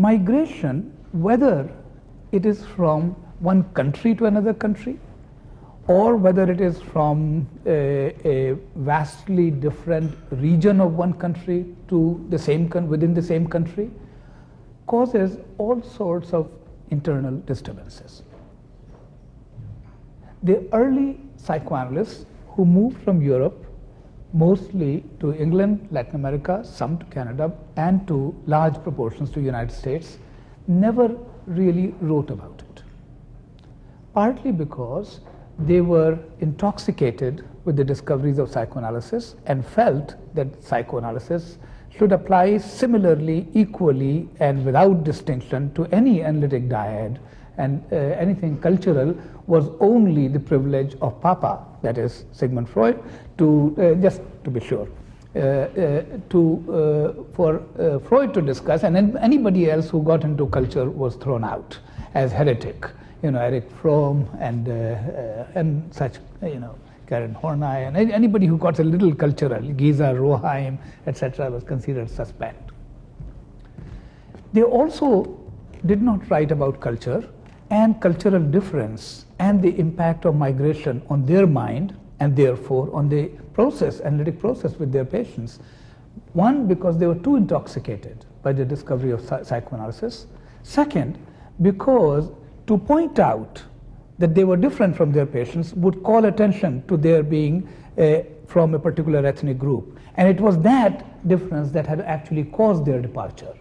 migration, whether it is from one country to another country, or whether it is from a vastly different region of one country to the same within the same country, causes all sorts of internal disturbances. The early psychoanalysts who moved from Europe, mostly to England, Latin America, some to Canada, and to large proportions to the United States, never really wrote about it. Partly because they were intoxicated with the discoveries of psychoanalysis and felt that psychoanalysis should apply similarly, equally, and without distinction to any analytic dyad, and anything cultural was only the privilege of Papa, that is Sigmund Freud, to just to be sure, for Freud to discuss, and anybody else who got into culture was thrown out as heretic. You know, Erich Fromm and such, Karen Horney, and anybody who got a little cultural, Giza, Roheim, etc., was considered suspect. They also did not write about culture and cultural difference and the impact of migration on their mind, and therefore on the process, analytic process with their patients. One, because they were too intoxicated by the discovery of psychoanalysis. Second, because to point out that they were different from their patients would call attention to their being from a particular ethnic group. And it was that difference that had actually caused their departure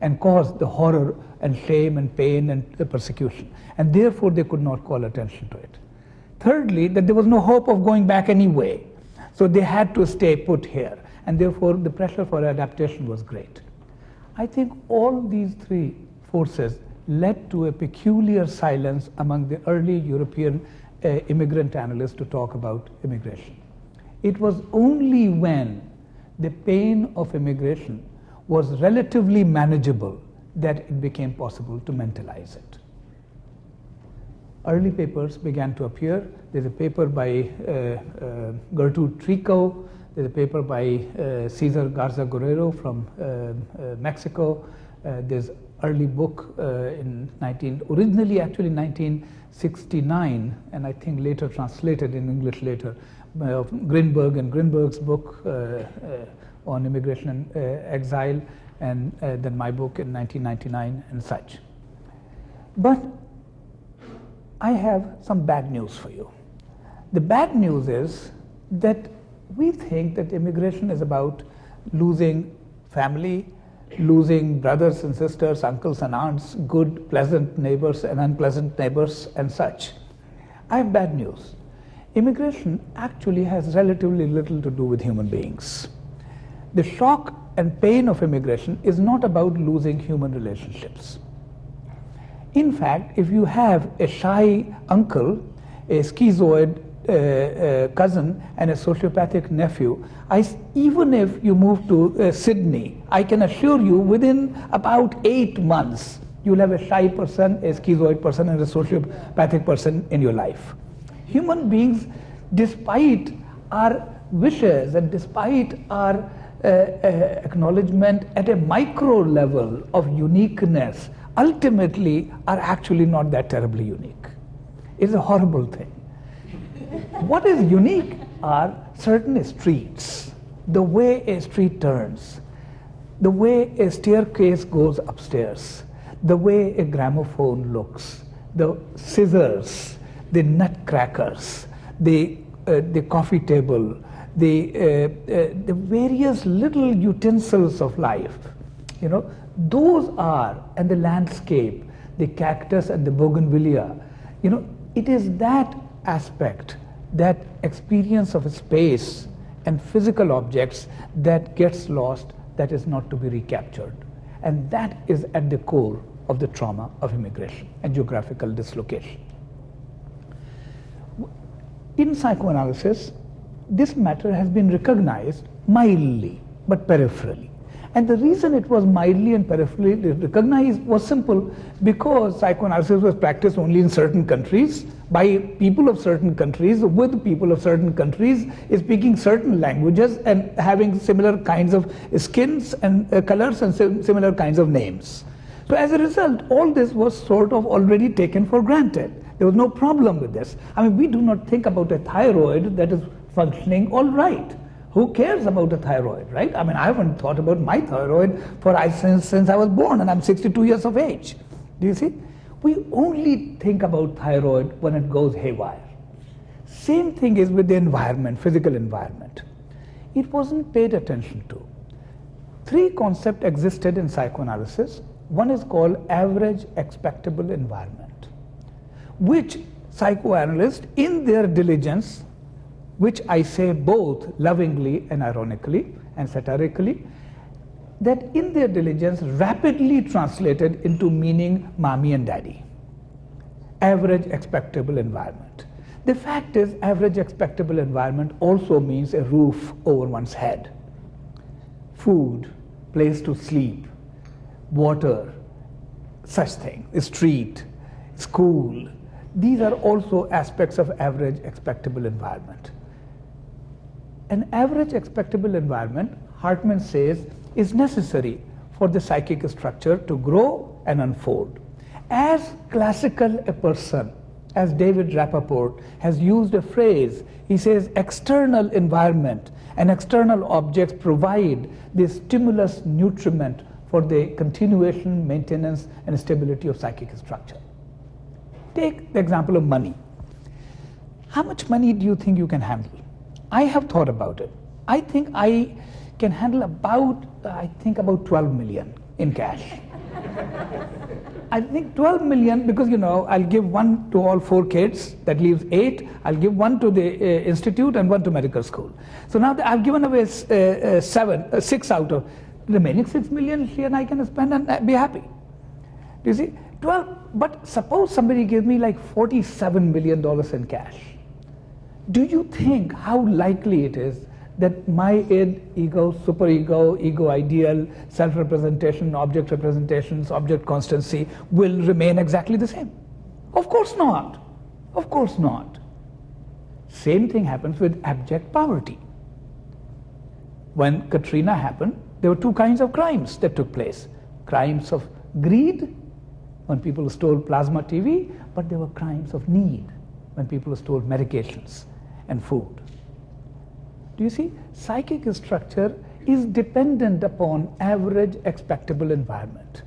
and caused the horror and shame and pain and the persecution. And therefore they could not call attention to it. Thirdly, that there was no hope of going back anyway. So they had to stay put here. And therefore the pressure for adaptation was great. I think all these three forces led to a peculiar silence among the early European immigrant analysts to talk about immigration. It was only when the pain of immigration was relatively manageable that it became possible to mentalize it. Early papers began to appear. There's a paper by Gertrude Trico, there's a paper by Cesar Garza Guerrero from Mexico. There's early book originally actually 1969, and I think later translated in English later, of Grinberg and Grinberg's book on immigration and exile, and then my book in 1999 and such. But I have some bad news for you. The bad news is that we think that immigration is about losing family, losing brothers and sisters, uncles and aunts, good, pleasant neighbors and unpleasant neighbors and such. I have bad news. Immigration actually has relatively little to do with human beings. The shock and pain of immigration is not about losing human relationships. In fact, if you have a shy uncle, a schizoid cousin, and a sociopathic nephew, even if you move to Sydney, I can assure you within about 8 months, you'll have a shy person, a schizoid person, and a sociopathic person in your life. Human beings, despite our wishes and despite our acknowledgement at a micro level of uniqueness, ultimately are actually not that terribly unique. It's a horrible thing. What is unique are certain streets, the way a street turns, the way a staircase goes upstairs, the way a gramophone looks, the scissors, the nutcrackers, the coffee table, the various little utensils of life, those are, and the landscape, the cactus and the bougainvillea, it is that aspect, that experience of space and physical objects that gets lost, that is not to be recaptured. And that is at the core of the trauma of immigration and geographical dislocation. In psychoanalysis, this matter has been recognized mildly, but peripherally. And the reason it was mildly and peripherally recognized was simple, because psychoanalysis was practiced only in certain countries, by people of certain countries, with people of certain countries, speaking certain languages and having similar kinds of skins and colors and similar kinds of names. So as a result, all this was sort of already taken for granted. There was no problem with this. I mean, we do not think about a thyroid that is functioning all right. Who cares about a thyroid, right? I mean, I haven't thought about my thyroid since I was born, and I'm 62 years of age. Do you see? We only think about thyroid when it goes haywire. Same thing is with the environment, physical environment. It wasn't paid attention to. Three concepts existed in psychoanalysis. One is called average expectable environment, which psychoanalysts in their diligence, which I say both lovingly and ironically and satirically, that in their diligence rapidly translated into meaning mommy and daddy. Average expectable environment. The fact is, average expectable environment also means a roof over one's head, food, place to sleep, water, such thing, street, school. These are also aspects of average expectable environment. An average expectable environment, Hartman says, is necessary for the psychic structure to grow and unfold. As classical a person, as David Rappaport has used a phrase, he says external environment and external objects provide the stimulus nutriment for the continuation, maintenance, and stability of psychic structure. Take the example of money. How much money do you think you can handle? I have thought about it. I think I can handle about 12 million in cash. I think 12 million because, you know, I'll give one to all 4 kids, that leaves 8. I'll give one to the institute and one to medical school. So now I've given away 6 out of the remaining 6 million she and I can spend and be happy. Do you see? 12, but suppose somebody gives me like $47 million in cash. Do you think how likely it is that my id, ego, superego, ego ideal, self-representation, object representations, object constancy will remain exactly the same? Of course not. Of course not. Same thing happens with abject poverty. When Katrina happened, there were 2 kinds of crimes that took place. Crimes of greed, when people stole plasma TV, but there were crimes of need, when people stole medications and food. Do you see? Psychic structure is dependent upon average expectable environment.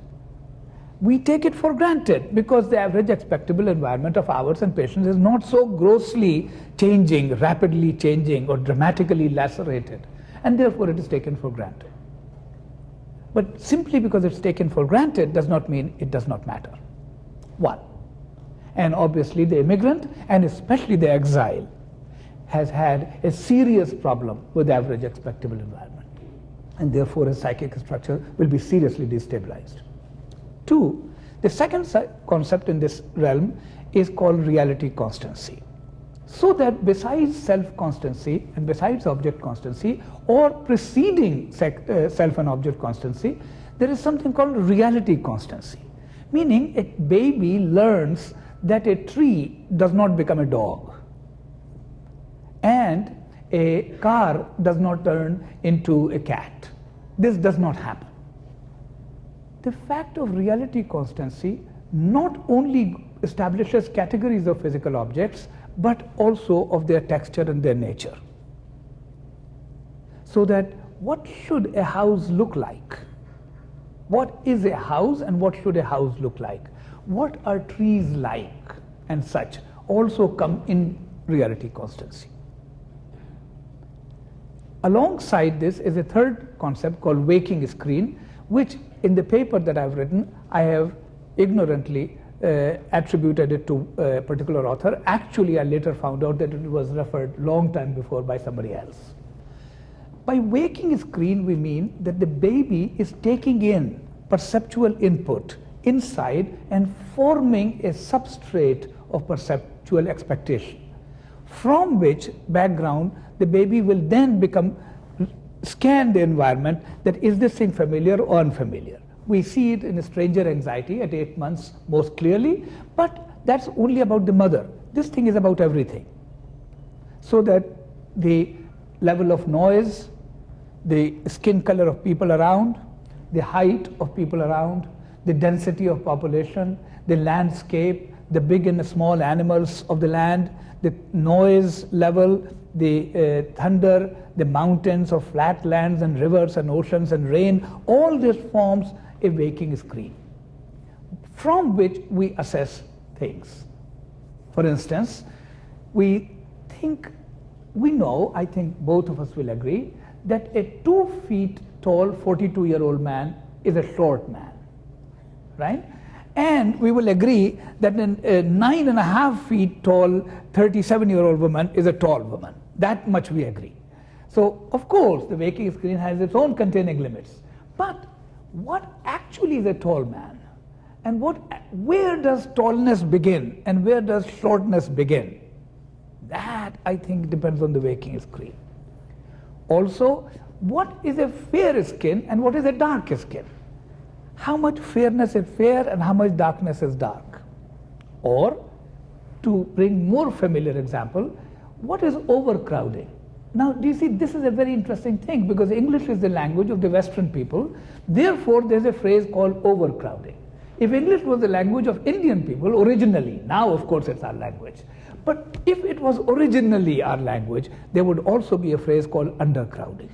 We take it for granted because the average expectable environment of ours and patients is not so grossly changing, rapidly changing, or dramatically lacerated, and therefore it is taken for granted. But simply because it's taken for granted does not mean it does not matter. One. And obviously the immigrant, and especially the exile, has had a serious problem with average expectable environment, and therefore his psychic structure will be seriously destabilized. 2, the second concept in this realm is called reality constancy. So that besides self-constancy and besides object constancy, or preceding self and object constancy, there is something called reality constancy, meaning a baby learns that a tree does not become a dog, and a car does not turn into a cat. This does not happen. The fact of reality constancy not only establishes categories of physical objects, but also of their texture and their nature. So that what should a house look like? What is a house and what should a house look like? What are trees like and such also come in reality constancy. Alongside this is a third concept called waking screen, which in the paper that I've written, I have ignorantly attributed it to a particular author. Actually, I later found out that it was referred long time before by somebody else. By waking screen, we mean that the baby is taking in perceptual input inside and forming a substrate of perceptual expectation, from which background the baby will then scan the environment, that is this thing familiar or unfamiliar. We see it in stranger anxiety at 8 months most clearly, but that's only about the mother. This thing is about everything. So that the level of noise, the skin color of people around, the height of people around, the density of population, the landscape, the big and small animals of the land, the noise level, the thunder, the mountains of flat lands and rivers and oceans and rain, all this forms a waking screen from which we assess things. For instance, I think both of us will agree that a 2 feet tall 42-year-old man is a short man, right? And we will agree that a 9.5 feet tall 37-year-old woman is a tall woman. That much we agree. So, of course, the waking screen has its own containing limits. But what actually is a tall man? And where does tallness begin and where does shortness begin? That, I think, depends on the waking screen. Also, what is a fair skin and what is a dark skin? How much fairness is fair and how much darkness is dark? Or, to bring more familiar example, what is overcrowding? Now, do you see, this is a very interesting thing because English is the language of the Western people. Therefore, there's a phrase called overcrowding. If English was the language of Indian people originally, now of course it's our language, but if it was originally our language, there would also be a phrase called undercrowding.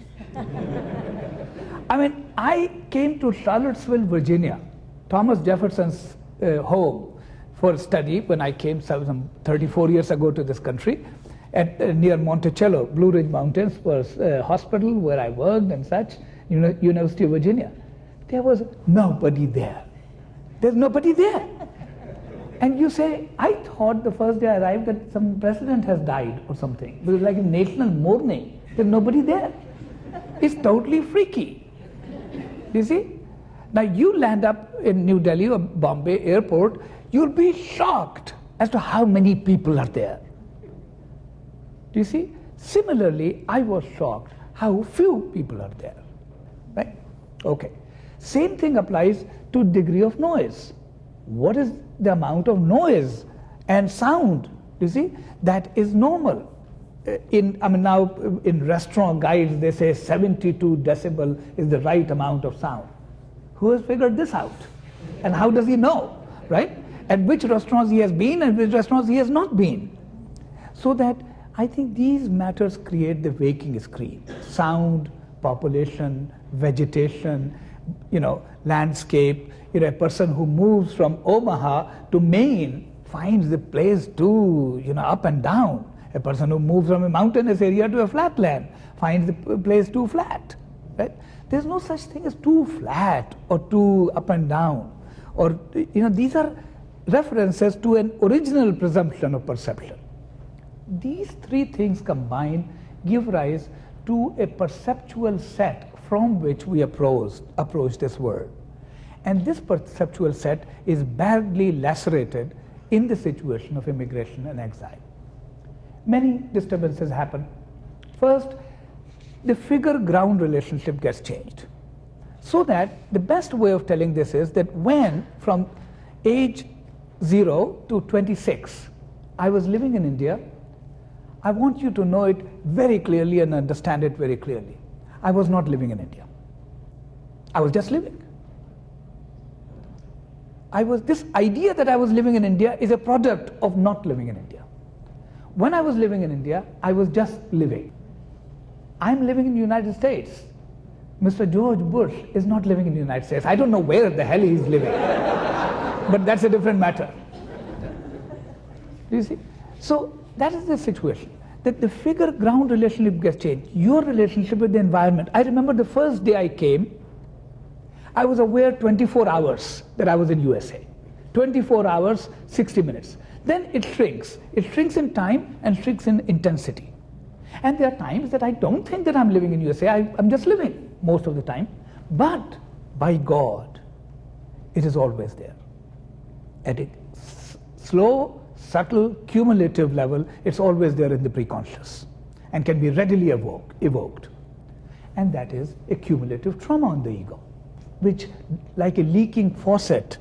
I mean, I came to Charlottesville, Virginia, Thomas Jefferson's home, for study when I came some 34 years ago to this country. Near Monticello, Blue Ridge Mountains was a hospital where I worked and such, University of Virginia. There was nobody there. There's nobody there. And you say, I thought the first day I arrived that some president has died or something. It was like a national mourning. There's nobody there. It's totally freaky. Do you see? Now you land up in New Delhi or Bombay airport, you'll be shocked as to how many people are there. Do you see? Similarly, I was shocked how few people are there. Right? Okay. Same thing applies to degree of noise. What is the amount of noise and sound, you see, that is normal? Now in restaurant guides they say 72 decibel is the right amount of sound. Who has figured this out? And how does he know, right? At which restaurants he has been and which restaurants he has not been. So that I think these matters create the waking screen. Sound, population, vegetation, landscape. A person who moves from Omaha to Maine finds the place too, up and down. A person who moves from a mountainous area to a flat land finds the place too flat, right? There's no such thing as too flat or too up and down. Or, these are references to an original presumption of perception. These three things combined give rise to a perceptual set from which we approach this world. And this perceptual set is badly lacerated in the situation of immigration and exile. Many disturbances happen. First, the figure-ground relationship gets changed. So that the best way of telling this is that when from age 0 to 26, I was living in India, I want you to know it very clearly and understand it very clearly. I was not living in India. I was just living. This idea that I was living in India is a product of not living in India. When I was living in India, I was just living. I'm living in the United States. Mr. George Bush is not living in the United States. I don't know where the hell he's living. But that's a different matter. Do you see? So that is the situation. That the figure-ground relationship gets changed. Your relationship with the environment. I remember the first day I came, I was aware 24 hours that I was in USA. 24 hours, 60 minutes. Then it shrinks. It shrinks in time and shrinks in intensity. And there are times that I don't think that I'm living in USA. I'm just living most of the time. But by God, it is always there. At a slow, subtle, cumulative level, it's always there in the preconscious and can be readily evoked. And that is a cumulative trauma on the ego, which, like a leaking faucet,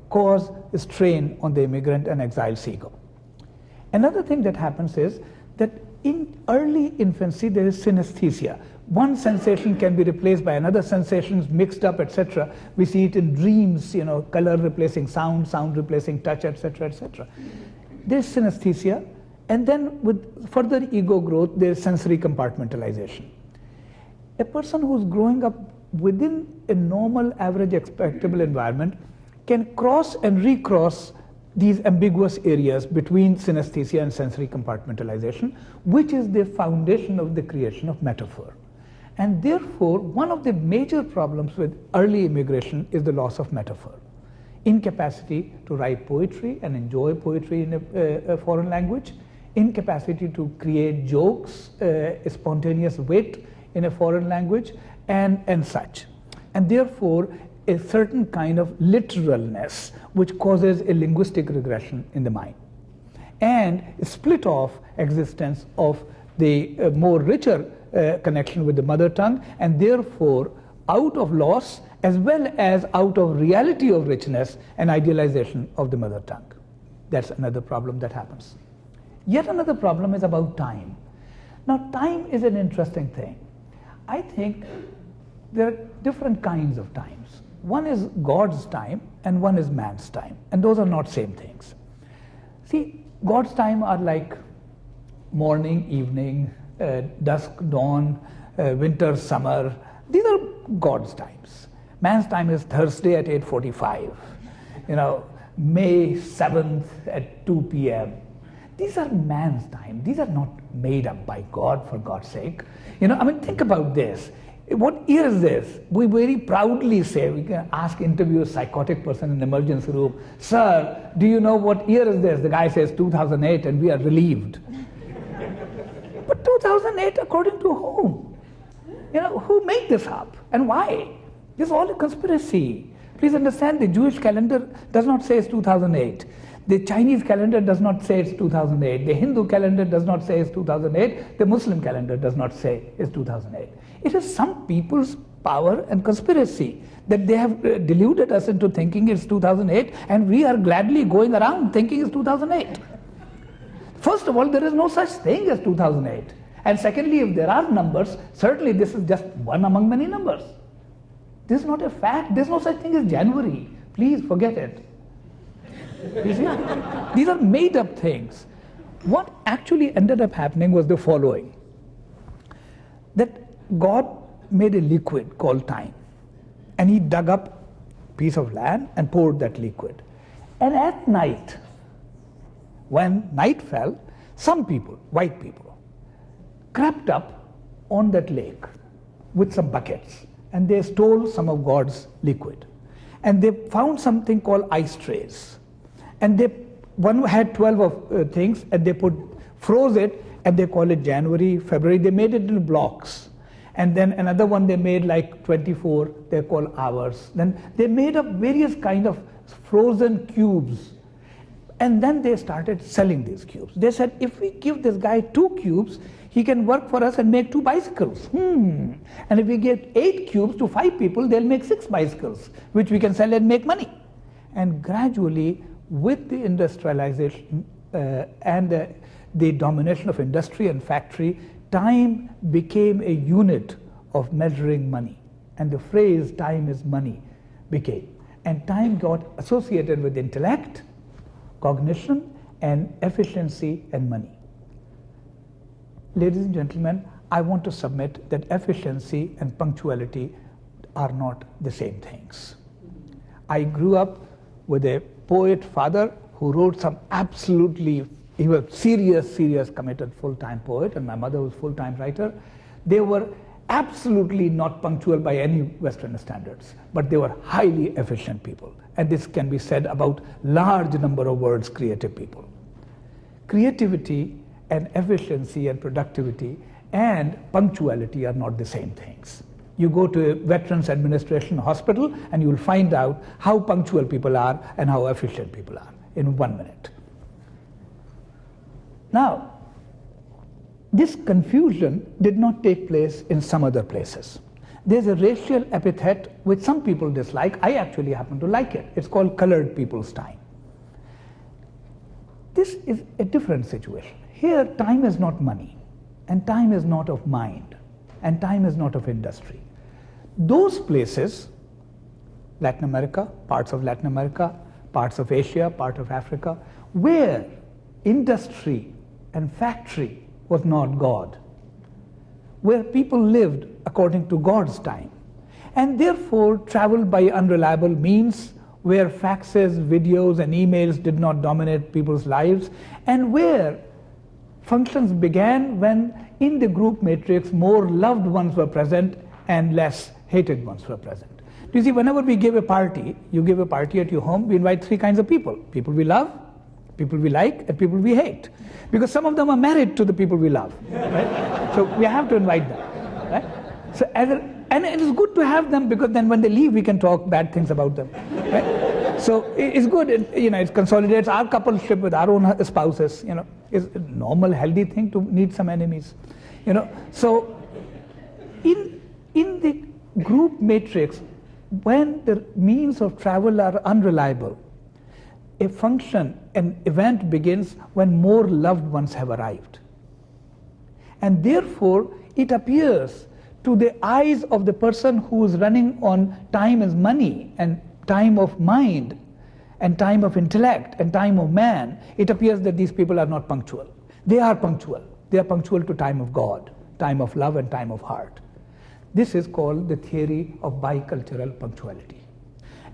cause strain on the immigrant and exile's ego. Another thing that happens is that in early infancy there is synesthesia. one sensation can be replaced by another sensation, mixed up, etc. We see it in dreams, color replacing sound, sound replacing touch, etc., etc. There's synesthesia, and then with further ego growth, there's sensory compartmentalization. A person who's growing up within a normal, average, expectable environment can cross and recross these ambiguous areas between synesthesia and sensory compartmentalization, which is the foundation of the creation of metaphor. And therefore, one of the major problems with early immigration is the loss of metaphor. Incapacity to write poetry and enjoy poetry in a foreign language, incapacity to create jokes, spontaneous wit in a foreign language, and such. And therefore, a certain kind of literalness which causes a linguistic regression in the mind, and a split off existence of the more richer connection with the mother tongue, and therefore out of loss as well as out of reality of richness and idealization of the mother tongue. That's another problem that happens. Yet another problem is about time. Now, time is an interesting thing. I think there are different kinds of times. One is God's time and one is man's time, and those are not same things. See, God's time are like morning, evening, dusk, dawn, winter, summer. These are God's times. Man's time is Thursday at 8:45, May 7th at 2 p.m. These are man's time. These are not made up by God, for God's sake. Think about this. What year is this? We very proudly say, we can interview a psychotic person in the emergency room, "Sir, do you know what year is this?" The guy says 2008, and we are relieved. But 2008 according to whom? Who made this up and why? This is all a conspiracy. Please understand, the Jewish calendar does not say it's 2008. The Chinese calendar does not say it's 2008. The Hindu calendar does not say it's 2008. The Muslim calendar does not say it's 2008. It is some people's power and conspiracy that they have deluded us into thinking it's 2008, and we are gladly going around thinking it's 2008. First of all, there is no such thing as 2008. And secondly, if there are numbers, certainly this is just one among many numbers. This is not a fact. There's no such thing as January. Please forget it. You see? These are made up things. What actually ended up happening was the following. That God made a liquid called time, and he dug up a piece of land and poured that liquid. And at night, when night fell, some people, white people, crept up on that lake with some buckets, and they stole some of God's liquid. And they found something called ice trays. And one had 12 of things, and they froze it, and they call it January, February. They made it in blocks. And then another one they made like 24, they call hours. Then they made up various kind of frozen cubes. And then they started selling these cubes. They said, if we give this guy 2 cubes, he can work for us and make 2 bicycles. And if we get 8 cubes to 5 people, they'll make 6 bicycles, which we can sell and make money. And gradually, with the industrialization and the domination of industry and factory, time became a unit of measuring money. And the phrase time is money became. And time got associated with intellect, cognition, and efficiency and money. Ladies and gentlemen, I want to submit that efficiency and punctuality are not the same things. I grew up with a poet father who wrote some absolutely, he was serious, committed full-time poet, and my mother was full-time writer. They were absolutely not punctual by any Western standards, but they were highly efficient people. And this can be said about large number of words creative people. Creativity and efficiency and productivity and punctuality are not the same things. You go to a Veterans Administration hospital and you will find out how punctual people are and how efficient people are in 1 minute. Now, this confusion did not take place in some other places. There's a racial epithet which some people dislike. I actually happen to like it. It's called colored people's time. This is a different situation. Here, time is not money, and time is not of mind. and time is not of industry. Those places, Latin America, parts of Latin America, parts of Asia, part of Africa, where industry and factory was not God, where people lived according to God's time, and therefore traveled by unreliable means, where faxes, videos, and emails did not dominate people's lives, and where functions began when in the group matrix more loved ones were present and less hated ones were present. Do you see, whenever we give a party, you give a party at your home, we invite three kinds of people: people we love, people we like, and people we hate. Because some of them are married to the people we love, right? So we have to invite them, right? So and it is good to have them, because then when they leave, we can talk bad things about them, right? So it's good, it consolidates our coupleship with our own spouses, It's a normal, healthy thing to need some enemies, So in the group matrix, when the means of travel are unreliable, a function, an event begins when more loved ones have arrived. And therefore, it appears to the eyes of the person who is running on time as money, and time of mind, and time of intellect, and time of man, it appears that these people are not punctual. They are punctual. They are punctual to time of God, time of love, and time of heart. This is called the theory of bicultural punctuality.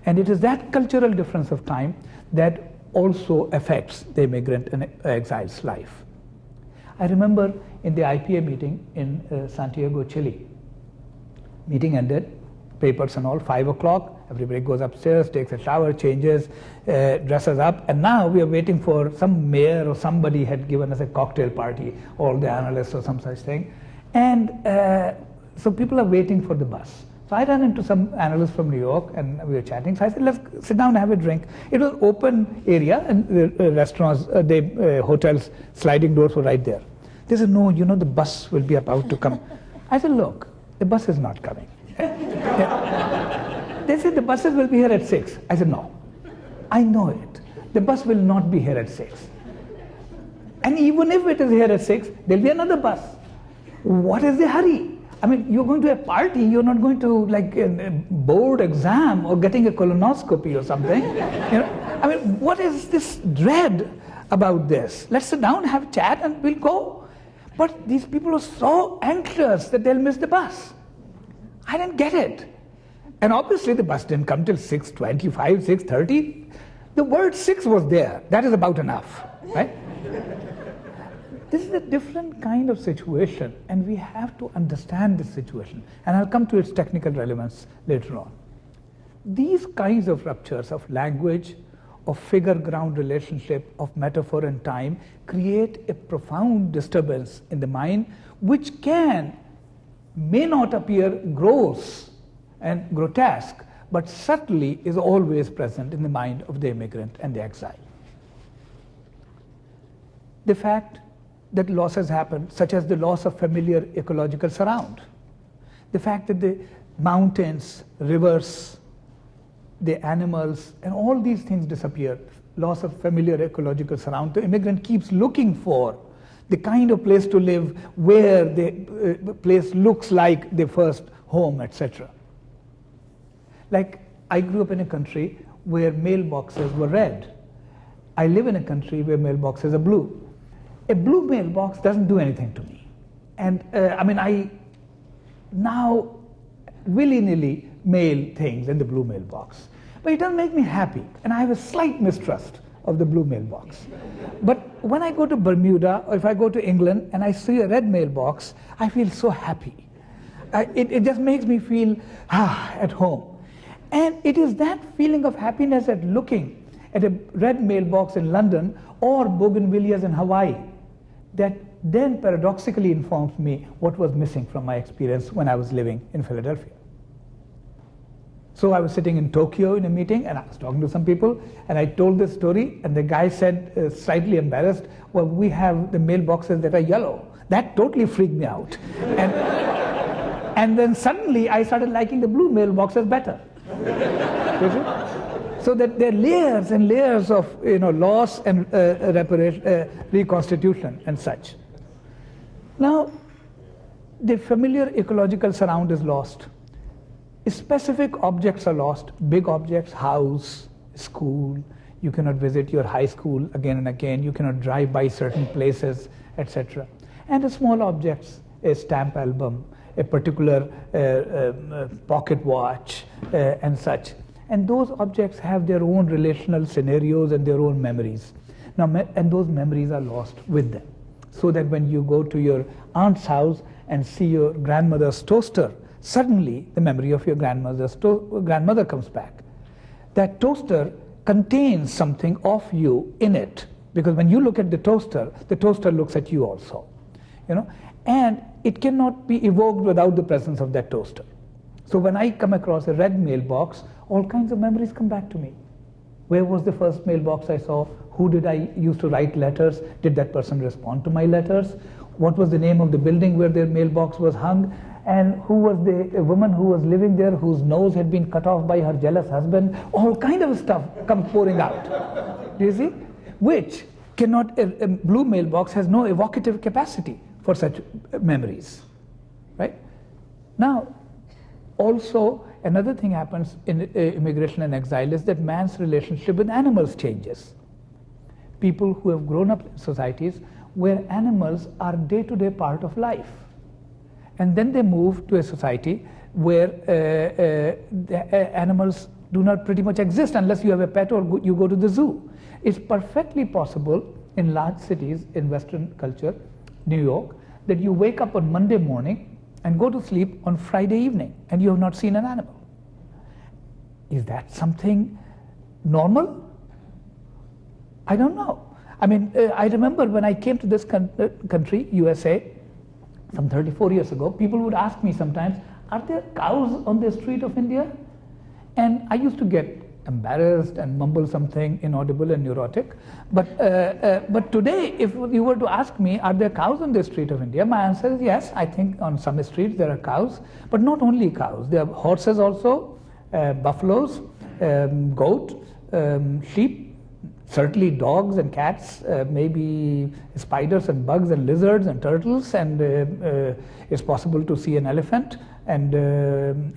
And it is that cultural difference of time that also affects the immigrant and exile's life. I remember in the IPA meeting in Santiago, Chile. Meeting ended, papers and all, 5 o'clock, everybody goes upstairs, takes a shower, changes, dresses up, and now we are waiting for some mayor or somebody had given us a cocktail party, all the analysts or some such thing. And so people are waiting for the bus. So I ran into some analysts from New York, and we were chatting. So I said, let's sit down and have a drink. It was open area, and the restaurants, the hotels, sliding doors were right there. They said, no, the bus will be about to come. I said, look, the bus is not coming. They said, the buses will be here at 6. I said, no, I know it. The bus will not be here at 6. And even if it is here at 6, there'll be another bus. What is the hurry? I mean, you're going to a party, you're not going to like a board exam or getting a colonoscopy or something. I mean, what is this dread about this? Let's sit down, have a chat, and we'll go. But these people are so anxious that they'll miss the bus. I didn't get it. And obviously the bus didn't come till 6:25, 6:30. The word 6 was there. That is about enough, right? This is a different kind of situation, and we have to understand this situation. And I'll come to its technical relevance later on. These kinds of ruptures of language, of figure-ground relationship, of metaphor and time create a profound disturbance in the mind, which may not appear gross and grotesque, but certainly is always present in the mind of the immigrant and the exile. The fact that losses happen, such as the loss of familiar ecological surround, the fact that the mountains, rivers, the animals, and all these things disappear, loss of familiar ecological surround, the immigrant keeps looking for the kind of place to live where the place looks like the first home, etc. Like, I grew up in a country where mailboxes were red. I live in a country where mailboxes are blue. A blue mailbox doesn't do anything to me. And I now willy-nilly mail things in the blue mailbox. But it doesn't make me happy. And I have a slight mistrust of the blue mailbox. But when I go to Bermuda, or if I go to England and I see a red mailbox, I feel so happy. It just makes me feel at home. And it is that feeling of happiness at looking at a red mailbox in London or bougainvilleas in Hawaii that then paradoxically informs me what was missing from my experience when I was living in Philadelphia. So I was sitting in Tokyo in a meeting, and I was talking to some people, and I told this story, and the guy said, slightly embarrassed, well, we have the mailboxes that are yellow. That totally freaked me out. And then suddenly I started liking the blue mailboxes better. So that there are layers and layers of loss and reconstitution and such. Now, the familiar ecological surround is lost. Specific objects are lost, big objects, house, school. You cannot visit your high school again and again. You cannot drive by certain places, etc. And the small objects, a stamp album, a particular pocket watch, and such. And those objects have their own relational scenarios and their own memories. Now, and those memories are lost with them. So that when you go to your aunt's house and see your grandmother's toaster, suddenly the memory of your grandmother comes back. That toaster contains something of you in it, because when you look at the toaster looks at you also, you know, and it cannot be evoked without the presence of that toaster. So when I come across a red mailbox, all kinds of memories come back to me. Where was the first mailbox I saw? Who did I used to write letters? Did that person respond to my letters? What was the name of the building where their mailbox was hung? And who was the woman who was living there whose nose had been cut off by her jealous husband? All kind of stuff comes pouring out. Do you see? Which cannot, a blue mailbox has no evocative capacity for such memories, right? Now, also another thing happens in immigration and exile is that man's relationship with animals changes. People who have grown up in societies where animals are day-to-day part of life. And then they move to a society where the animals do not pretty much exist unless you have a pet or you go to the zoo. It's perfectly possible in large cities in Western culture, New York, that you wake up on Monday morning and go to sleep on Friday evening and you have not seen an animal. Is that something normal? I don't know. I mean, I remember when I came to this country, USA, some 34 years ago, people would ask me sometimes, are there cows on the street of India? And I used to get embarrassed and mumble something inaudible and neurotic. But today, if you were to ask me, are there cows on the street of India? My answer is yes. I think on some streets there are cows, but not only cows. There are horses also, buffaloes, goat, sheep, certainly dogs and cats, maybe spiders and bugs and lizards and turtles, and it's possible to see an elephant. And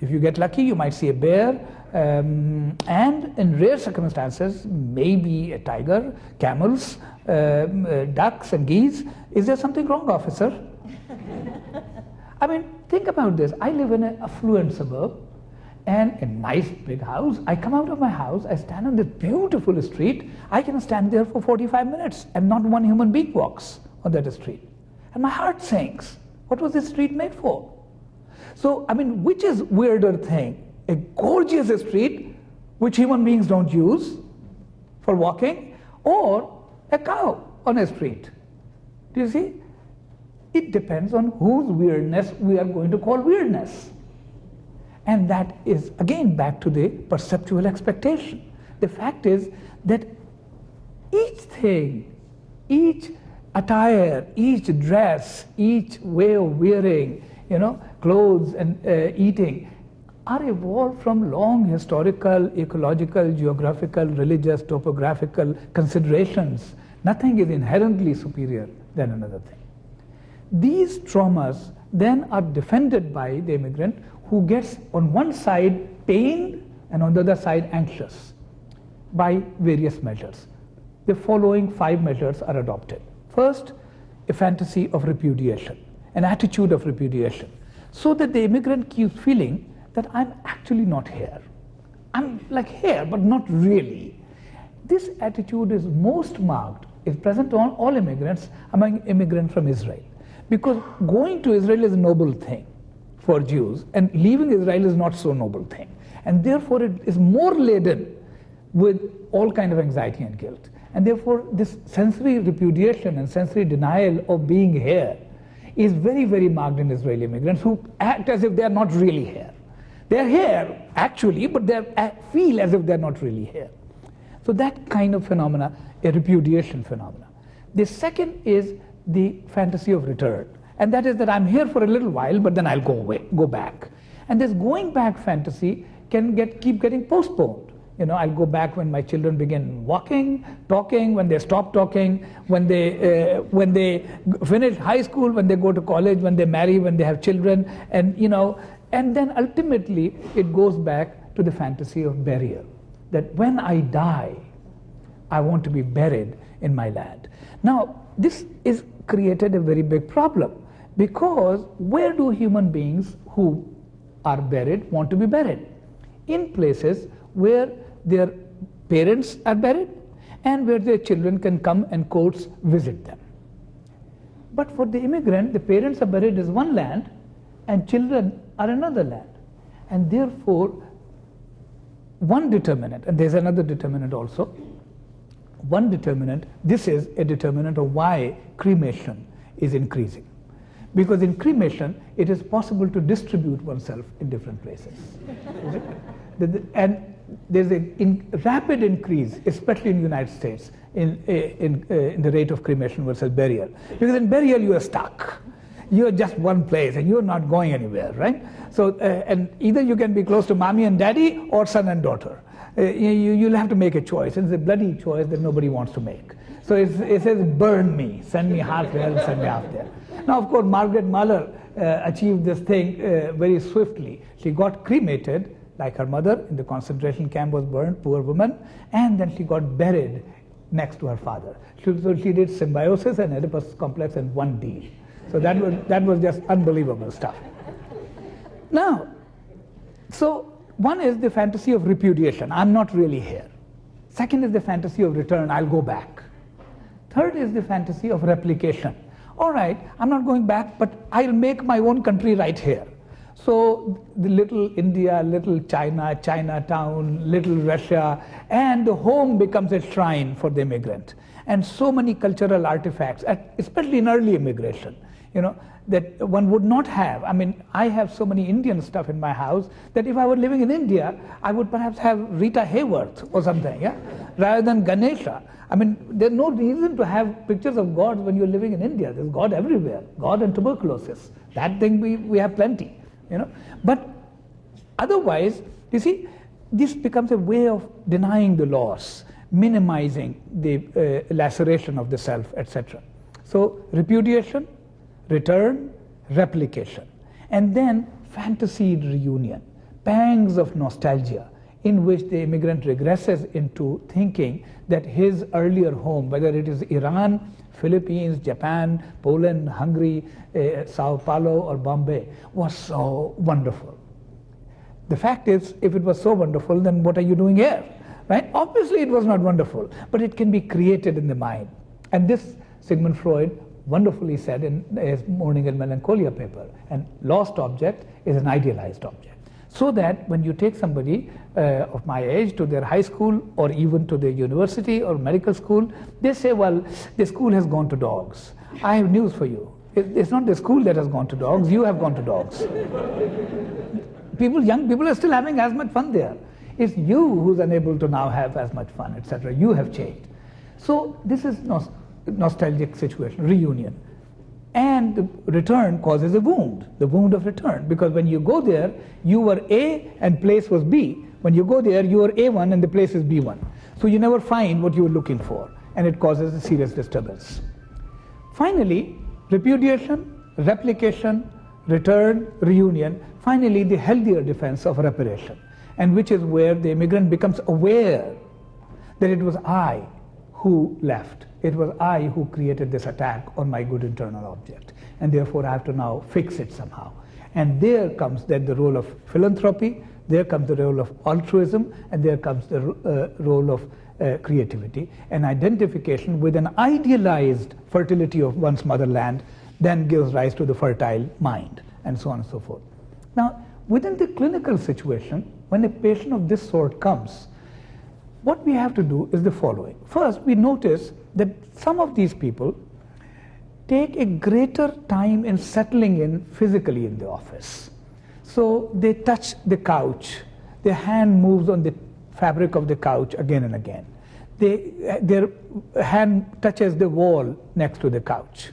if you get lucky, you might see a bear, and in rare circumstances, maybe a tiger, camels, ducks and geese. Is there something wrong, officer? I mean, think about this. I live in an affluent suburb and a nice big house. I come out of my house, I stand on this beautiful street. I can stand there for 45 minutes and not one human being walks on that street. And my heart sinks. What was this street made for? So, I mean, which is weirder thing? A gorgeous street which human beings don't use for walking, or a cow on a street? Do you see? It depends on whose weirdness we are going to call weirdness. And that is again back to the perceptual expectation. The fact is that each thing, each attire, each dress, each way of wearing, you know, clothes and eating are evolved from long historical, ecological, geographical, religious, topographical considerations. Nothing is inherently superior than another thing. These traumas then are defended by the immigrant, who gets on one side pain and on the other side anxious by various measures. The following 5 measures are adopted. First, a fantasy of repudiation, an attitude of repudiation, so that the immigrant keeps feeling that I'm actually not here. I'm like here, but not really. This attitude is most marked, is present on all immigrants, among immigrants from Israel, because going to Israel is a noble thing for Jews, and leaving Israel is not so noble thing. And therefore it is more laden with all kind of anxiety and guilt. And therefore this sensory repudiation and sensory denial of being here is very, very marked in Israeli immigrants, who act as if they are not really here. They are here actually, but they feel as if they are not really here. So that kind of phenomena, a repudiation phenomena. The second is the fantasy of return. And that is that I'm here for a little while, but then I'll go back. And this going back fantasy can keep getting postponed. You know, I'll go back when my children begin walking, talking, when they stop talking, when they finish high school, when they go to college, when they marry, when they have children, and you know, and then ultimately it goes back to the fantasy of burial. That when I die, I want to be buried in my land. Now, this is created a very big problem, because where do human beings who are buried want to be buried? In places where their parents are buried and where their children can come and quotes visit them. But for the immigrant, the parents are buried in one land and children are another land. And therefore, one determinant, and there's another determinant also, one determinant, this is a determinant of why cremation is increasing. Because in cremation, it is possible to distribute oneself in different places. And there's a rapid increase, especially in the United States, in the rate of cremation versus burial. Because in burial, you are stuck. You are just one place, and you're not going anywhere, right? So, and either you can be close to mommy and daddy, or son and daughter. You'll have to make a choice, and it's a bloody choice that nobody wants to make. So it says, burn me, send me half here, send me half there. Now, of course, Margaret Mahler achieved this thing very swiftly. She got cremated, like her mother, in the concentration camp, was burned, poor woman, and then she got buried next to her father. So she did symbiosis and Oedipus complex in one deal. So that was just unbelievable stuff. Now, so one is the fantasy of repudiation. I'm not really here. Second is the fantasy of return. I'll go back. Third is the fantasy of replication. All right, I'm not going back, but I'll make my own country right here. So the little India, little China, Chinatown, little Russia, and the home becomes a shrine for the immigrant. And so many cultural artifacts, especially in early immigration, you know, that one would not have. I mean, I have so many Indian stuff in my house that if I were living in India, I would perhaps have Rita Hayworth or something, yeah, rather than Ganesha. I mean, there's no reason to have pictures of gods when you're living in India. There's God everywhere, God and tuberculosis. That thing we have plenty, you know. But otherwise, you see, this becomes a way of denying the loss, minimizing the laceration of the self, etc. So repudiation, return, replication, and then fantasied reunion, pangs of nostalgia, in which the immigrant regresses into thinking that his earlier home, whether it is Iran, Philippines, Japan, Poland, Hungary, Sao Paulo, or Bombay, was so wonderful. The fact is, if it was so wonderful, then what are you doing here? Right? Obviously, it was not wonderful, but it can be created in the mind. And this Sigmund Freud wonderfully said in his Mourning and Melancholia paper, and lost object is an idealized object. So that when you take somebody of my age to their high school or even to their university or medical school, they say, well, the school has gone to dogs. I have news for you. It's not the school that has gone to dogs, you have gone to dogs. Young people are still having as much fun there. It's you who's unable to now have as much fun, etc. You have changed. So this is nostalgic situation, reunion. And the return causes a wound, the wound of return. Because when you go there, you were A and place was B. When you go there, you were A1 and the place is B1. So you never find what you were looking for, and it causes a serious disturbance. Finally, repudiation, replication, return, reunion, finally the healthier defense of reparation, and which is where the immigrant becomes aware that it was I who left. It was I who created this attack on my good internal object, and therefore I have to now fix it somehow. And there comes then the role of philanthropy, there comes the role of altruism, and there comes the role of creativity. And identification with an idealized fertility of one's motherland then gives rise to the fertile mind, and so on and so forth. Now, within the clinical situation, when a patient of this sort comes, what we have to do is the following. First, we notice that some of these people take a greater time in settling in physically in the office. So they touch the couch, their hand moves on the fabric of the couch again and again. Their hand touches the wall next to the couch,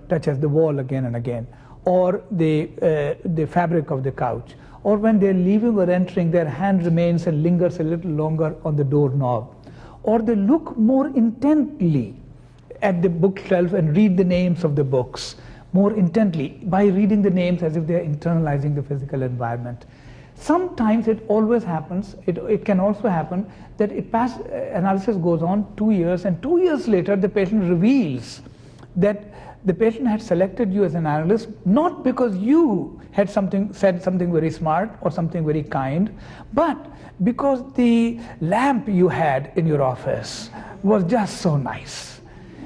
touches the wall again and again, or the fabric of the couch, or when they're leaving or entering, their hand remains and lingers a little longer on the doorknob, or they look more intently at the bookshelf and read the names of the books more intently by reading the names as if they're internalizing the physical environment. Sometimes it always happens, it can also happen that analysis goes on 2 years, and 2 years later the patient reveals that the patient had selected you as an analyst not because you had said something very smart or something very kind, but because the lamp you had in your office was just so nice,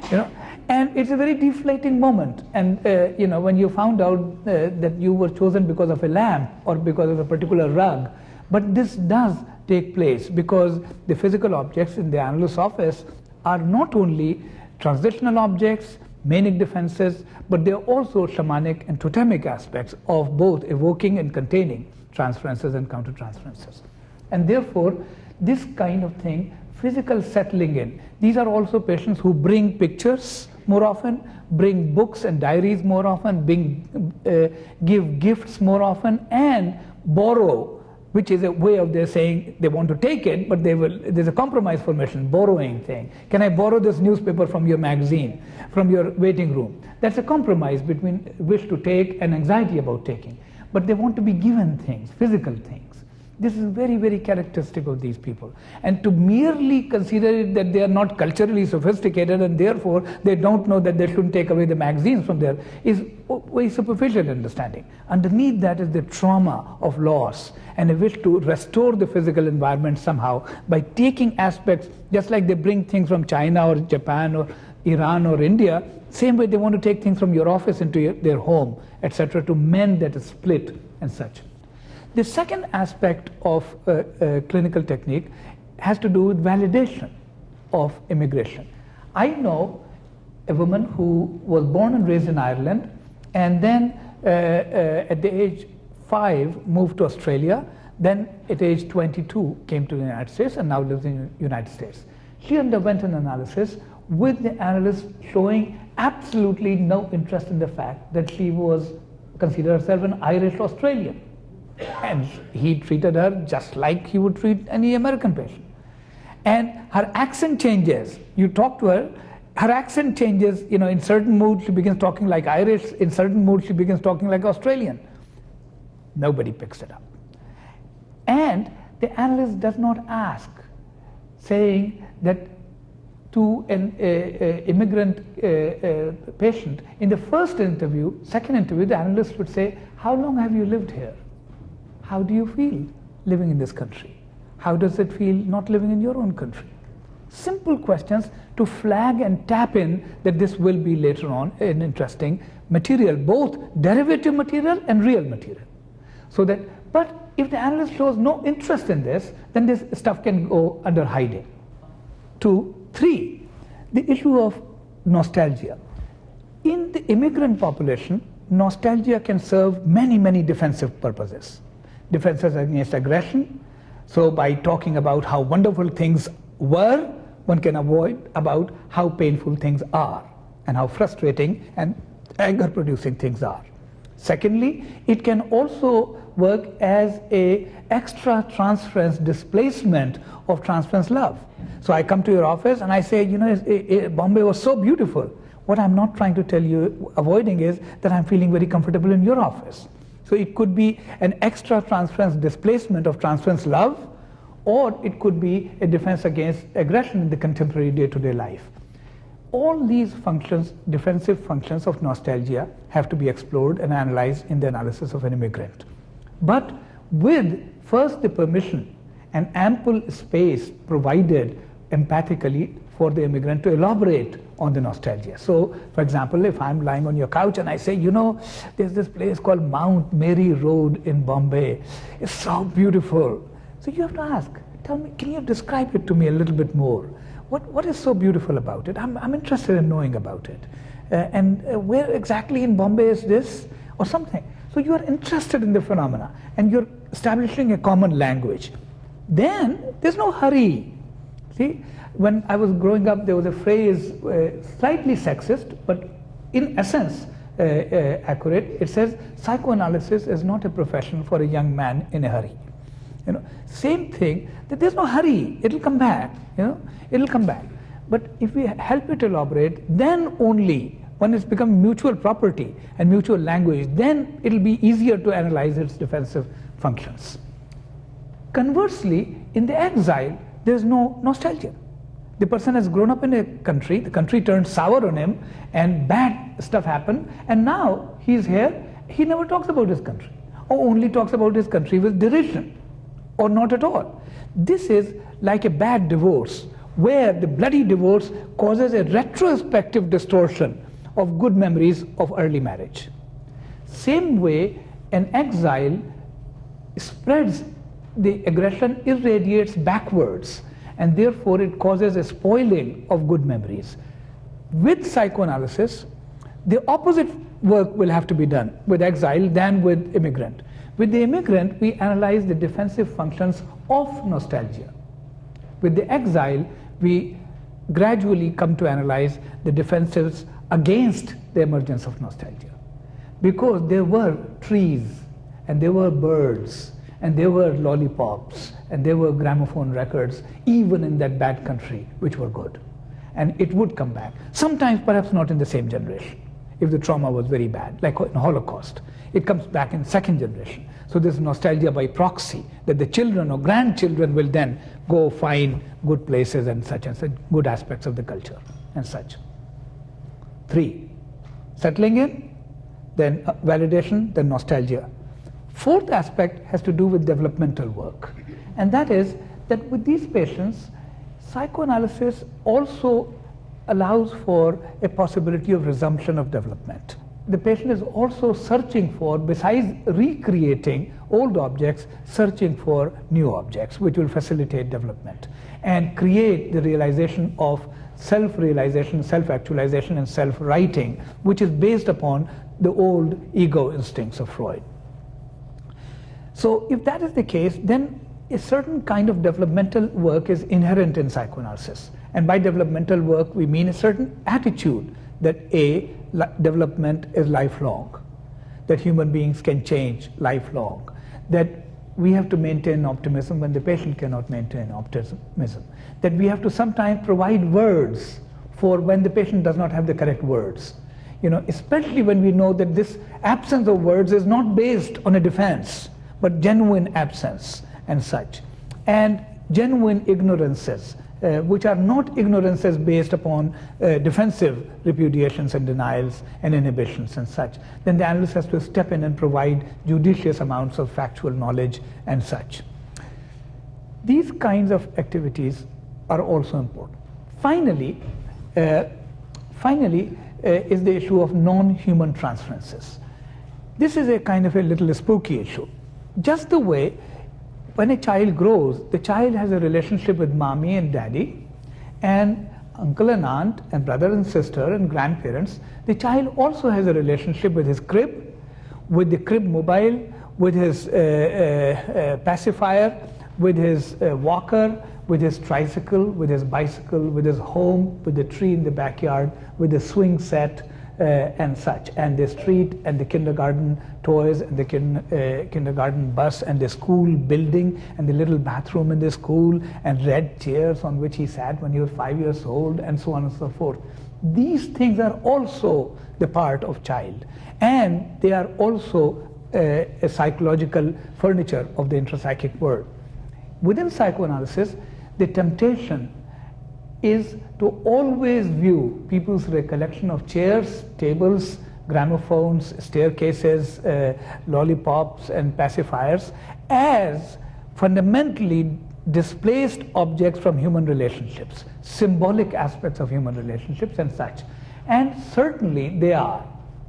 you know. And it's a very deflating moment. And you know, when you found out that you were chosen because of a lamp or because of a particular rug, but this does take place because the physical objects in the analyst's office are not only transitional objects, manic defenses, but they're also shamanic and totemic aspects of both evoking and containing transferences and countertransferences. And therefore, this kind of thing, physical settling in, these are also patients who bring pictures more often, bring books and diaries more often, give gifts more often, and borrow, which is a way of their saying they want to take it, but there's a compromise formation, borrowing thing. Can I borrow this newspaper from your magazine, from your waiting room? That's a compromise between wish to take and anxiety about taking. But they want to be given things, physical things. This is very, very characteristic of these people. And to merely consider it that they are not culturally sophisticated and therefore they don't know that they shouldn't take away the magazines from there is very superficial understanding. Underneath that is the trauma of loss and a wish to restore the physical environment somehow by taking aspects, just like they bring things from China or Japan or Iran or India, same way they want to take things from your office into their home, etc., to mend that split and such. The second aspect of clinical technique has to do with validation of immigration. I know a woman who was born and raised in Ireland and then at the age 5 moved to Australia, then at age 22 came to the United States and now lives in the United States. She underwent an analysis with the analyst showing absolutely no interest in the fact that she was considered herself an Irish Australian. And he treated her just like he would treat any American patient. And her accent changes. You talk to her, her accent changes, you know, in certain moods she begins talking like Irish, in certain moods she begins talking like Australian. Nobody picks it up. And the analyst does not ask, saying that to an immigrant patient, in the first interview, second interview, the analyst would say, how long have you lived here? How do you feel living in this country? How does it feel not living in your own country? Simple questions to flag and tap in that this will be later on an interesting material, both derivative material and real material. So that, but if the analyst shows no interest in this, then this stuff can go under hiding. 2, 3, the issue of nostalgia. In the immigrant population, nostalgia can serve many, many defensive purposes. Defenses against aggression. So by talking about how wonderful things were, one can avoid about how painful things are and how frustrating and anger producing things are. Secondly, it can also work as a extra transference displacement of transference love. So I come to your office and I say, you know, Bombay was so beautiful. What I'm not trying to tell you, avoiding, is that I'm feeling very comfortable in your office. So it could be an extra transference displacement of transference love, or it could be a defense against aggression in the contemporary day-to-day life. All these functions, defensive functions of nostalgia, have to be explored and analyzed in the analysis of an immigrant. But with first the permission and ample space provided empathically for the immigrant to elaborate on the nostalgia. So, for example, if I'm lying on your couch and I say, you know, there's this place called Mount Mary Road in Bombay. It's so beautiful. So you have to ask, tell me, can you describe it to me a little bit more? What is so beautiful about it? I'm interested in knowing about it. And where exactly in Bombay is this? Or something. So you are interested in the phenomena and you're establishing a common language. Then there's no hurry. See, when I was growing up, there was a phrase, slightly sexist, but in essence, accurate. It says psychoanalysis is not a profession for a young man in a hurry. Same thing, that there's no hurry, it'll come back, it'll come back. But if we help it elaborate, then only when it's become mutual property and mutual language, then it'll be easier to analyze its defensive functions. Conversely, in the exile, there's no nostalgia. The person has grown up in a country, the country turned sour on him, and bad stuff happened, and now he's here, he never talks about his country, or only talks about his country with derision, or not at all. This is like a bad divorce, where the bloody divorce causes a retrospective distortion of good memories of early marriage. Same way, an exile spreads the aggression, irradiates backwards, and therefore it causes a spoiling of good memories. With psychoanalysis, the opposite work will have to be done with exile than with immigrant. With the immigrant, we analyze the defensive functions of nostalgia. With the exile, we gradually come to analyze the defensives against the emergence of nostalgia. Because there were trees, and there were birds, and there were lollipops, and there were gramophone records, even in that bad country, which were good. And it would come back. Sometimes perhaps not in the same generation, if the trauma was very bad, like in Holocaust. It comes back in second generation. So there's nostalgia by proxy, that the children or grandchildren will then go find good places and such, good aspects of the culture and such. 3, settling in, then validation, then nostalgia. Fourth aspect has to do with developmental work. And that is that with these patients, psychoanalysis also allows for a possibility of resumption of development. The patient is also searching for, besides recreating old objects, searching for new objects, which will facilitate development and create the realization of self-realization, self-actualization, and self-writing, which is based upon the old ego instincts of Freud. So if that is the case, then a certain kind of developmental work is inherent in psychoanalysis. And by developmental work, we mean a certain attitude that development is lifelong, that human beings can change lifelong, that we have to maintain optimism when the patient cannot maintain optimism, that we have to sometimes provide words for when the patient does not have the correct words. Especially when we know that this absence of words is not based on a defense, but genuine absence and such, and genuine ignorances, which are not ignorances based upon defensive repudiations and denials and inhibitions and such, then the analyst has to step in and provide judicious amounts of factual knowledge and such. These kinds of activities are also important. Finally, is the issue of non-human transferences. This is a kind of a little spooky issue. Just the way when a child grows, the child has a relationship with mommy and daddy, and uncle and aunt, and brother and sister, and grandparents. The child also has a relationship with his crib, with the crib mobile, with his pacifier, with his walker, with his tricycle, with his bicycle, with his home, with the tree in the backyard, with the swing set, and such, and the street, and the kindergarten toys, and the kindergarten bus, and the school building, and the little bathroom in the school, and red chairs on which he sat when he was 5 years old, and so on and so forth. These things are also the part of child, and they are also a psychological furniture of the intrapsychic world. Within psychoanalysis, the temptation is to always view people's recollection of chairs, tables, gramophones, staircases, lollipops, and pacifiers as fundamentally displaced objects from human relationships, symbolic aspects of human relationships and such. And certainly they are,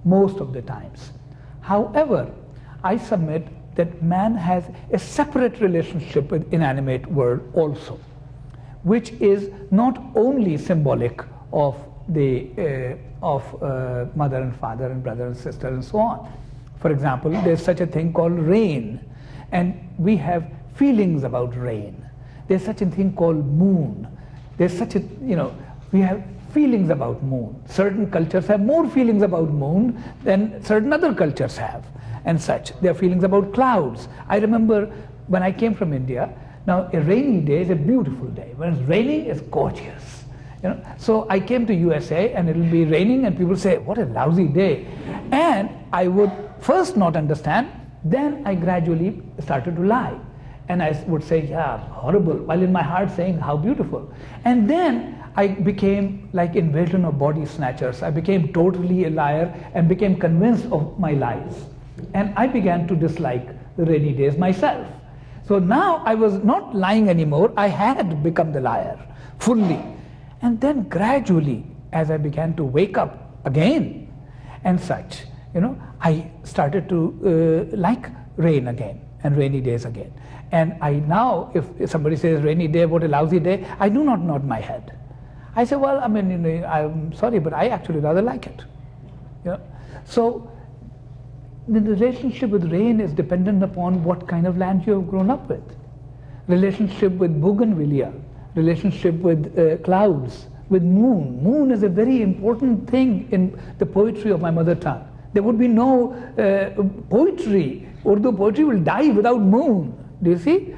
most of the times. However, I submit that man has a separate relationship with inanimate world also, which is not only symbolic of the mother and father and brother and sister and so on. For example, there's such a thing called rain, and we have feelings about rain. There's such a thing called moon. There's such a, we have feelings about moon. Certain cultures have more feelings about moon than certain other cultures have, and such. There are feelings about clouds. I remember when I came from India, now a rainy day is a beautiful day. When it's raining, it's gorgeous. You know? So I came to USA and it'll be raining and people say, what a lousy day. And I would first not understand, then I gradually started to lie. And I would say, yeah, horrible, while in my heart saying, how beautiful. And then I became like invasion of body snatchers. I became totally a liar and became convinced of my lies. And I began to dislike the rainy days myself. So now I was not lying anymore. I had become the liar fully. And then gradually, as I began to wake up again and such, you know, I started to like rain again and rainy days again. And I now, if somebody says rainy day, what a lousy day, I do not nod my head. I say, well, I mean, you know, I'm sorry, but I actually rather like it. You know? So the relationship with rain is dependent upon what kind of land you have grown up with. Relationship with bougainvillea, relationship with clouds, with moon. Moon is a very important thing in the poetry of my mother tongue. There would be no poetry. Urdu poetry will die without moon. Do you see?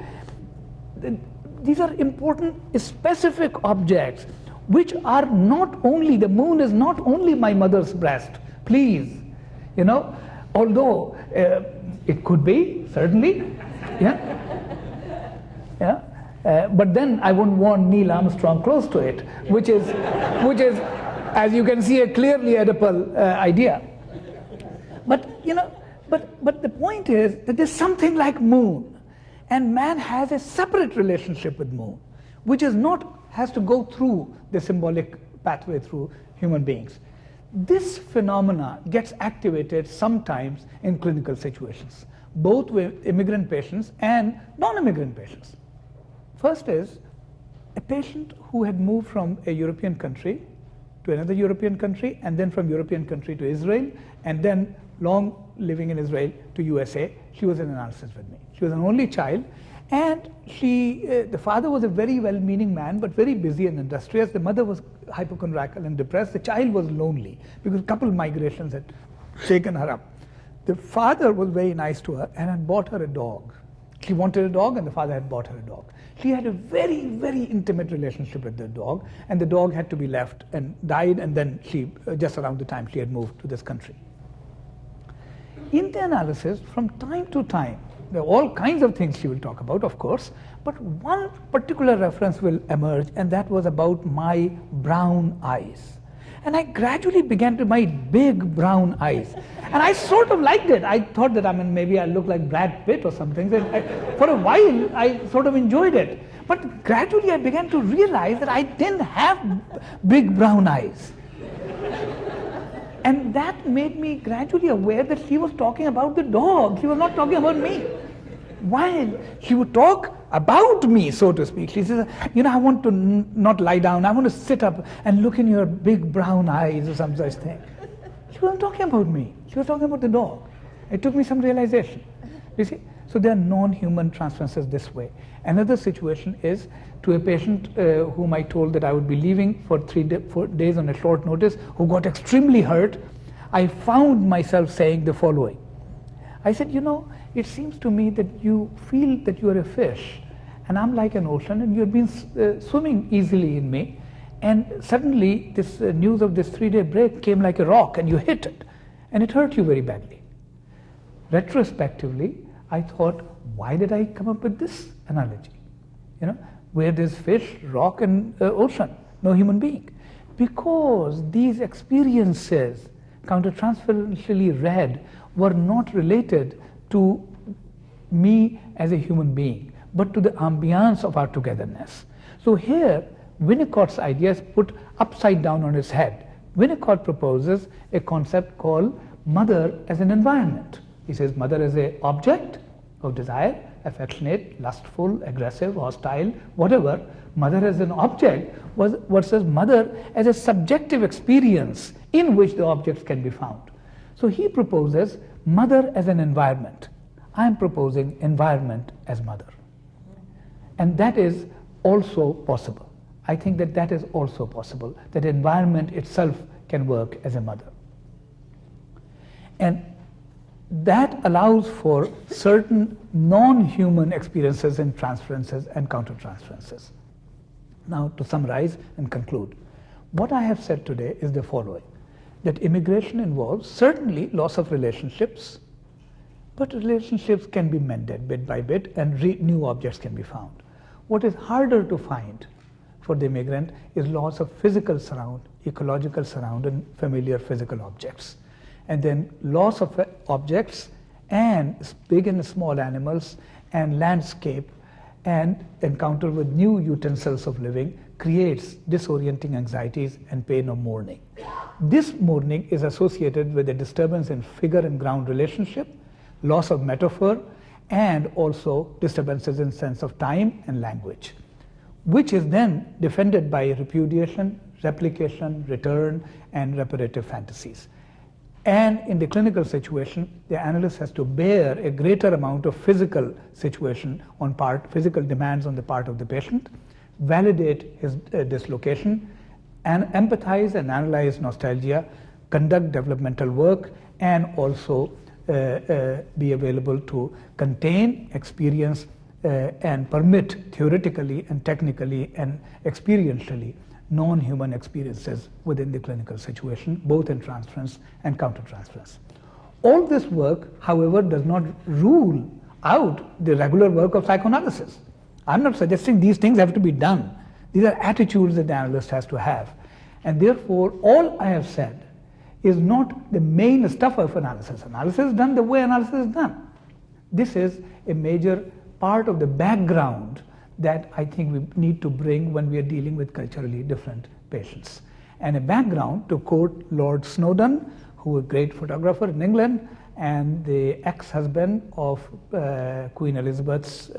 These are important specific objects which are not only, the moon is not only my mother's breast, please, you know, although it could be, certainly, yeah, yeah. But then I wouldn't want Neil Armstrong close to it, which is, as you can see, a clearly Oedipal idea. But you know, but the point is that there's something like moon. And man has a separate relationship with moon, which is not, has to go through the symbolic pathway through human beings. This phenomena gets activated sometimes in clinical situations, both with immigrant patients and non-immigrant patients. First is a patient who had moved from a European country to another European country, and then from European country to Israel, and then long living in Israel to USA. She was in analysis with me. She was an only child, and the father was a very well-meaning man, but very busy and industrious. The mother was hypochondriacal and depressed. The child was lonely because a couple of migrations had shaken her up. The father was very nice to her and had bought her a dog. She wanted a dog, and the father had bought her a dog. She had a very, very intimate relationship with the dog, and the dog had to be left and died, and then she, just around the time she had moved to this country. In the analysis, from time to time, there are all kinds of things she will talk about, of course, but one particular reference will emerge, and that was about my brown eyes. And I gradually began to, my big brown eyes. And I sort of liked it. I thought that, I mean, maybe I look like Brad Pitt or something. For a while, I sort of enjoyed it. But gradually I began to realize that I didn't have big brown eyes. And that made me gradually aware that she was talking about the dog. She was not talking about me. While she would talk about me, so to speak, she says, you know, I want to not lie down. I want to sit up and look in your big brown eyes or some such thing. She wasn't talking about me. She was talking about the dog. It took me some realization. You see? So there are non-human transferences this way. Another situation is to a patient whom I told that I would be leaving for 4 days on a short notice, who got extremely hurt. I found myself saying the following. I said, you know, it seems to me that you feel that you are a fish, and I'm like an ocean, and you have been swimming easily in me, and suddenly this news of this 3-day break came like a rock, and you hit it, and it hurt you very badly. Retrospectively, I thought, why did I come up with this analogy? You know, where there's fish, rock, and ocean, no human being. Because these experiences, countertransferentially read, were not related to me as a human being, but to the ambiance of our togetherness. So here, Winnicott's idea is put upside down on its head. Winnicott proposes a concept called mother as an environment. He says mother as an object of desire, affectionate, lustful, aggressive, hostile, whatever. Mother as an object versus mother as a subjective experience in which the objects can be found. So he proposes mother as an environment. I am proposing environment as mother. And that is also possible. I think that that is also possible, that environment itself can work as a mother. And that allows for certain non-human experiences and transferences and countertransferences. Now, to summarize and conclude, what I have said today is the following: that immigration involves certainly loss of relationships, but relationships can be mended bit by bit and new objects can be found. What is harder to find for the immigrant is loss of physical surround, ecological surround, and familiar physical objects. And then loss of objects and big and small animals and landscape and encounter with new utensils of living creates disorienting anxieties and pain of mourning. This mourning is associated with a disturbance in figure and ground relationship, loss of metaphor, and also disturbances in sense of time and language, which is then defended by repudiation, replication, return, and reparative fantasies. And in the clinical situation, the analyst has to bear a greater amount of physical situation on physical demands on the part of the patient, validate his dislocation, and empathize and analyze nostalgia, conduct developmental work, and also be available to contain, experience, and permit theoretically and technically and experientially non-human experiences within the clinical situation, both in transference and countertransference. All this work, however, does not rule out the regular work of psychoanalysis. I'm not suggesting these things have to be done. These are attitudes that the analyst has to have. And therefore, all I have said is not the main stuff of analysis. Analysis is done the way analysis is done. This is a major part of the background that I think we need to bring when we are dealing with culturally different patients. And a background, to quote Lord Snowdon, who was a great photographer in England and the ex-husband of Queen Elizabeth's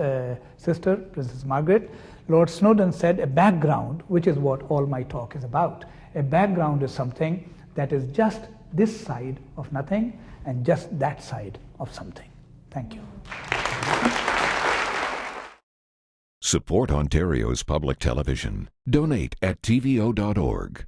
sister, Princess Margaret. Lord Snowdon said, a background, which is what all my talk is about, a background is something that is just this side of nothing and just that side of something. Thank you. Support Ontario's public television. Donate at tvo.org.